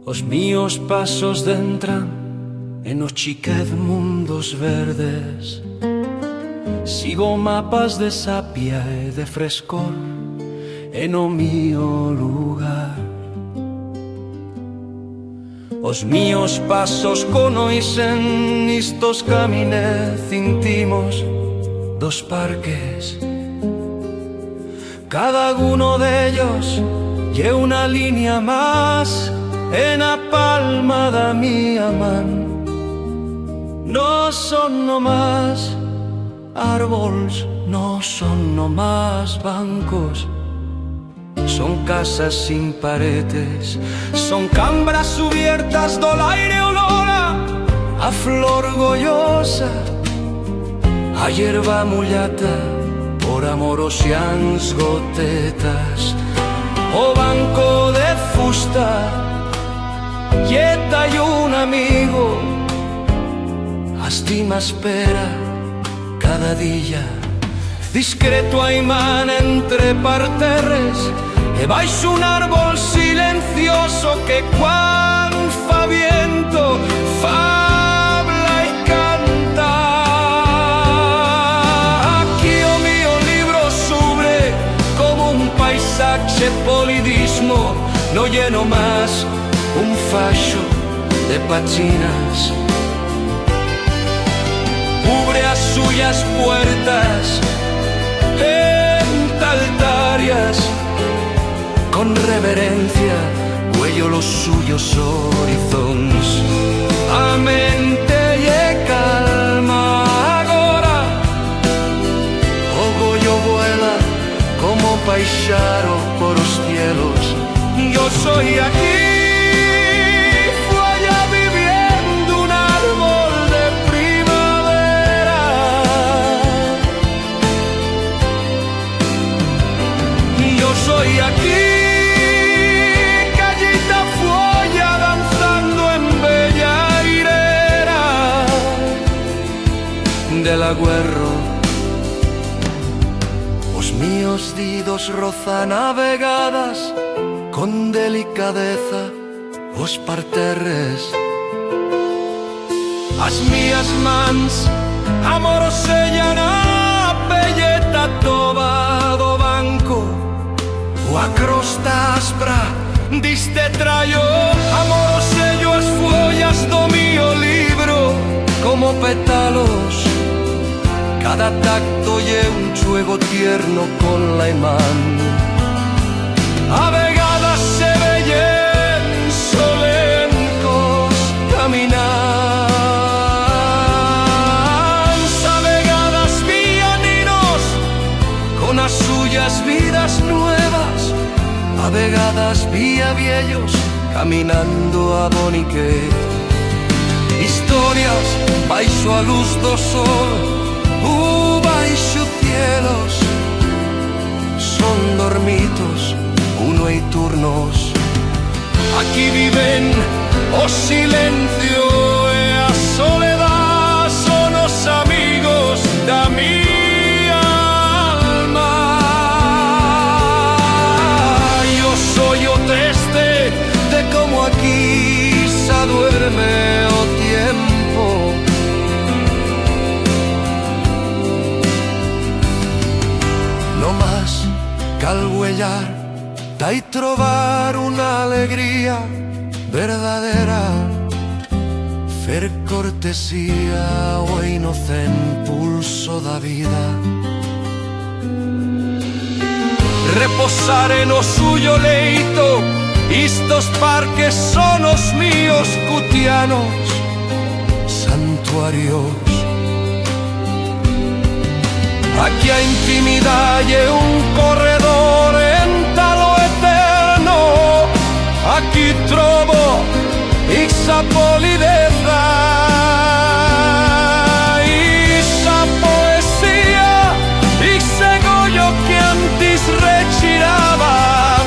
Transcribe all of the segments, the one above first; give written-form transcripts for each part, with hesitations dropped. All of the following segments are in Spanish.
Os míos pasos dentran en os chiquet mundos verdes. Sigo mapas de sapia e de frescor en o mío lugar. Os míos pasos conoisen nistos caminez íntimos dos parques. Cada uno dellos lle unha línea más en a palma da mía man. No son nomás árboles, no son nomás bancos, son casas sin paredes, son cambras subiertas do aire olora a flor gollosa, a hierba mullata por amor xians gotetas, o banco de fusta quieta y un amigo estima espera cada día, discreto aimán entre parterres e baixo un árbol silencioso que cuan fa viento fabla e canta. Aquí o mío libro sobre como un paisaje polidismo, no lleno más un facho de pachinas. Cubre as suyas puertas entaltarias, con reverencia cuello los suyos horizontes. A mente lle calma agora, o gollo vuela como paixaro por os cielos. Yo soy aquí, fuera viviendo un árbol de primavera. Yo soy aquí, callita folla danzando en bella irera del agüerro. Os míos didos rozan navegadas con delicadeza os parterres. As mías mans amorosellan a pelleta toba do banco, o a crosta aspra diste traio amorosello as follas do mío libro como pétalos. Cada tacto lle un chuego tierno con la imán. A vegadas se veyen solencos caminan, a vegadas vianinos con as suyas vidas nuevas, a vegadas vía viellos caminando a Boniquet. Historias baixo a luz do sol, baixo cielos, son dormitos uno y turnos. Aquí viven o silencio e a soledad, son os amigos da mi alma. Yo soy o triste de como aquí se duerme o tiempo. No más calhuellar y trobar una alegría verdadera, fer cortesía o inocente pulso da vida. Reposar en o suyo leito, estos parques son os míos cutianos santuarios. Aquí a intimidad y un corredor en talo eterno, aquí trovo esa polideza, esa poesía, ese gollo que antes rechiraba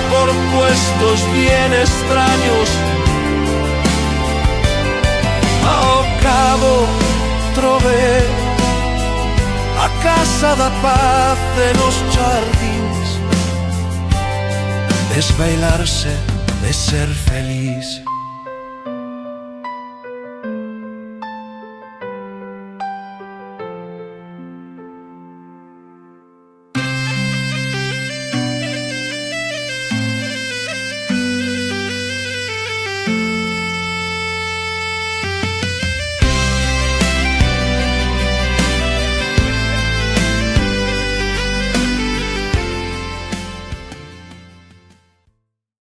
por puestos bien extraños. Ao cabo trové a casa da paz de los jardines, desbailarse de ser feliz.